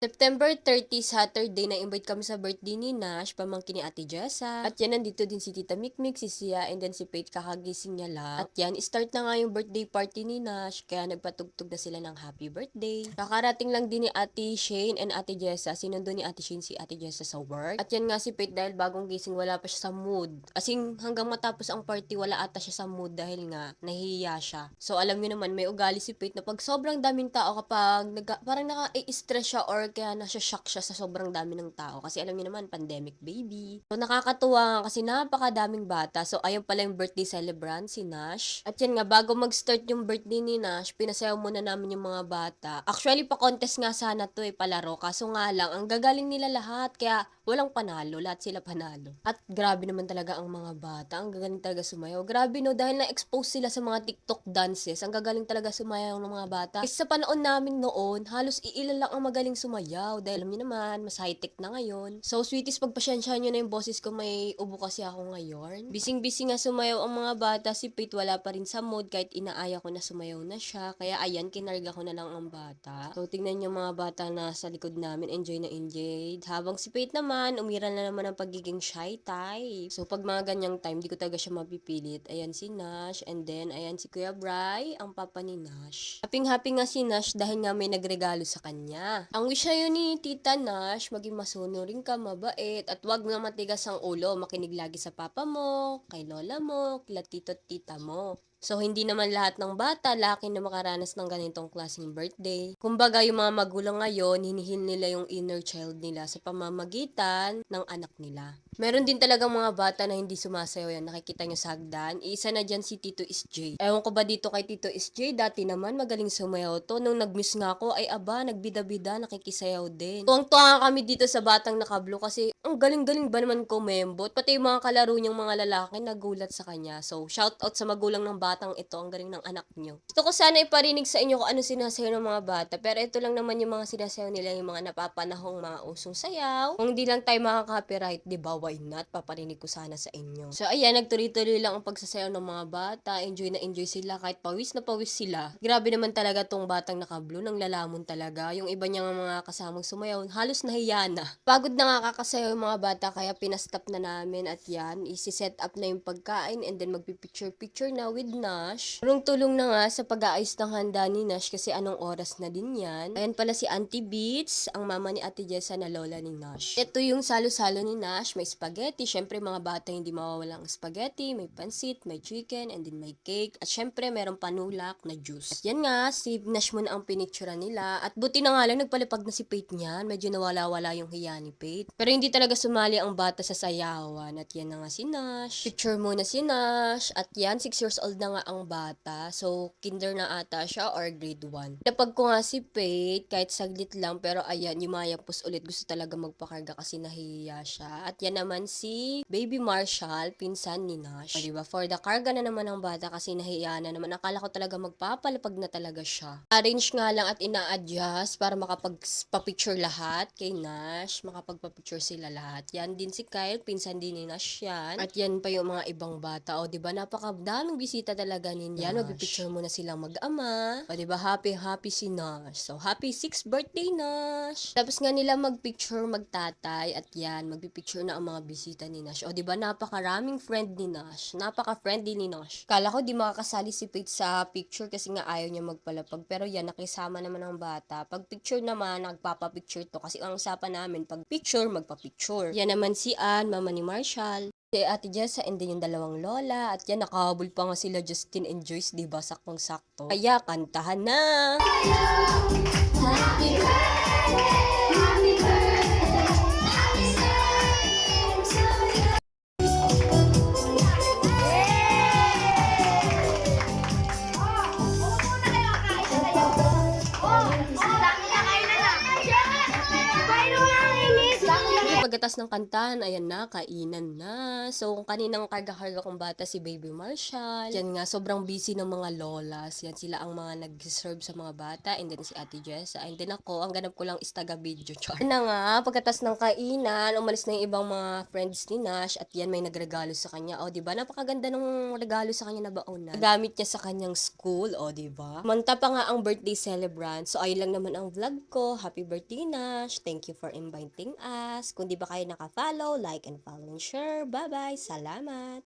September 30, Saturday, na-invite kami sa birthday ni Nash, pamangkin ni Ate Jessa. At yan, nandito din si Tita Mikmik, si Sia, and then si Faith, kakagising niya lang. At yan, start na nga yung birthday party ni Nash, kaya nagpatugtog na sila ng happy birthday. Kakarating lang din ni Ate Shane and Ate Jessa, sinundo ni Ate Shane si Ate Jessa sa work. At yan nga si Faith, dahil bagong gising, wala pa siya sa mood. Asing hanggang matapos ang party, wala ata siya sa mood dahil nga, nahihiya siya. So alam niyo naman, may ugali si Faith na pag sobrang daming tao, kapag parang naka-stress siya or kaya nasya-shock siya sa sobrang dami ng tao. Kasi alam niyo naman, pandemic baby. So nakakatuwa nga kasi napakadaming bata. So ayun pala yung birthday celebrant, si Nash. At yan nga, bago mag-start yung birthday ni Nash, pinasayaw muna namin yung mga bata. Actually, pa-contest nga sana to palaro. Kaso nga lang, ang gagaling nila lahat. Kaya walang panalo. Lahat sila panalo. At grabe naman talaga ang mga bata. Ang gagaling talaga sumayaw. Grabe no, dahil na-expose sila sa mga TikTok dances. Ang gagaling talaga sumayaw ng mga bata. Kasi sa panahon namin noon, halos iilan lang ang magaling sumayaw. Dahil alam niyo naman, mas high-tech na ngayon. So, sweeties, pagpasyensyahan nyo na yung boses ko, may ubo kasi ako ngayon. Bising-busy nga sumayaw ang mga bata. Si Pete wala pa rin sa mood kahit inaaya ko na sumayaw na siya. Kaya ayan, kinarga ko na lang ang bata. So, tingnan yung mga bata na sa likod namin, enjoy na enjoy. Habang si Pete naman, umiral na naman ang pagiging shy type. So, pag mga ganyang time, di ko talaga siya mapipilit. Ayan si Nash, and then, ayan si Kuya Bry, ang papa ni Nash. Happy-happy nga si Nash dahil nga may nagregalo sa kanya. Ang wish sa'yo ni Tita Nash, maging masunurin ka, mabait, at wag na matigas ang ulo. Makinig lagi sa papa mo, kay lola mo, kila tito at tita mo. So, hindi naman lahat ng bata laki na makaranas ng ganitong klaseng birthday. Kumbaga, yung mga magulang ngayon, hinihil nila yung inner child nila sa pamamagitan ng anak nila. Meron din talagang mga bata na hindi sumasayaw yan. Nakikita nyo sa hagdan. Isa na dyan si Tito SJ. Ewan ko ba dito kay Tito SJ, dati naman magaling sumayaw to. Nung nag-miss nga ako, ay aba, nagbida-bida, nakikisayaw din. Tuwang-tuwa kami dito sa batang nakablo kasi ang galing-galing ba naman kumembot. Pati yung mga kalaro niyang mga lalaki nagulat sa kanya. So, shout out sa magulang ng batang ito, ang galing ng anak niyo. Gusto ko sana iparinig sa inyo kung ano sinasayaw ng mga bata. Pero ito lang naman yung mga sinasayaw nila, yung mga napapanahong mga usong sayaw. Kung hindi lang tayo makaka-copyright, di ba, why not? Paparinig ko sana sa inyo. So, ayan, nagtuloy-tuloy lang ang pagsasayaw ng mga bata. Enjoy na enjoy sila kahit pawis na pawis sila. Grabe naman talaga tong batang naka-blue, nang lalamon talaga. Yung iba niyang mga kasamang sumayaw, halos nahiya na. Pagod na nga kakasayaw yung mga bata, kaya pinastop na namin at yan, isi-set up na yung pagkain and then magpipicture-picture na with Nash. Tulong-tulong na nga sa pag-aayos ng handa ni Nash kasi anong oras na din yan. Ayan pala si Auntie Beats, ang mama ni Ate Jessa na lola ni Nash. Ito yung salo-salo ni Nash, may spaghetti. Syempre mga bata hindi mawawala ang spaghetti, may pansit, may chicken, and then may cake. At syempre merong panulak na juice. At yan nga, si Nash muna ang pinictura nila. At buti na nga lang, nagpalipag na si Pate niyan. Medyo nawala-wala yung hiya ni Pate. Pero hindi talaga sumali ang bata sa sayawan. At yan na nga si Nash. Picture muna si Nash. At yan, 6 years old na nga ang bata. So, kinder na ata siya or grade 1. Napag ko nga si Pate, kahit saglit lang. Pero ayan, yumayapos ulit. Gusto talaga magpakarga kasi nahihiya siya. At yan naman si Baby Marshall, pinsan ni Nash. O, diba? For the karga na naman ng bata kasi nahihiya na naman. Akala ko talaga magpapalapag na talaga siya. Arrange nga lang at ina-adjust para makapagpa-picture lahat kay Nash. Makapagpa-picture sila lahat. Yan din si Kyle, pinsan din ni Nash yan. At yan pa yung mga ibang bata. O, diba? Napakadaming bisita talaga ni Nash. Yan, magpipicture muna silang mag-ama. O, diba? Happy si Nash. So, happy 6th birthday, Nash! Tapos nga nila magpicture, magtatay. At yan, magpipicture na ang mga bisita ni Nash. O, diba? Napakaraming friend ni Nash. Napaka-friendly ni Nash. Kala ko di makakasali si Pete sa picture kasi nga ayaw niya magpalapag. Pero yan, nakisama naman ang bata. Pag picture naman, nagpapapicture to. Kasi ang usapan namin, pag picture, magpa-picture. Yan naman si Ann, mama ni Marshall. Si Ate Jessa and then yung dalawang lola. At yan, nakahabol pa nga sila Justin and Joyce, diba? Saktong-sakto. Kaya, kantahan na! Happy birthday! Happy birthday! pagkatas ng kantahan, ayan na, kainan na. So, kung kaninang karga-karga kong bata si Baby Marshall. Yan nga, sobrang busy ng mga lolas. Yan sila ang mga nag-serve sa mga bata. And then si Ate Jessa. And then ako, ang ganap ko lang is taga-video char. Yan na nga, pagkatas ng kainan, umalis na yung ibang mga friends ni Nash. At yan, may nagregalo sa kanya. O, diba? Napakaganda ng regalo sa kanya na baon na. Gamit niya sa kanyang school. O, diba? Manta pa nga ang birthday celebrant. So, ayun lang naman ang vlog ko. Happy birthday, Nash. Thank you for inviting us. Kung di ba kayo naka-follow, like and follow and share. Bye-bye. Salamat.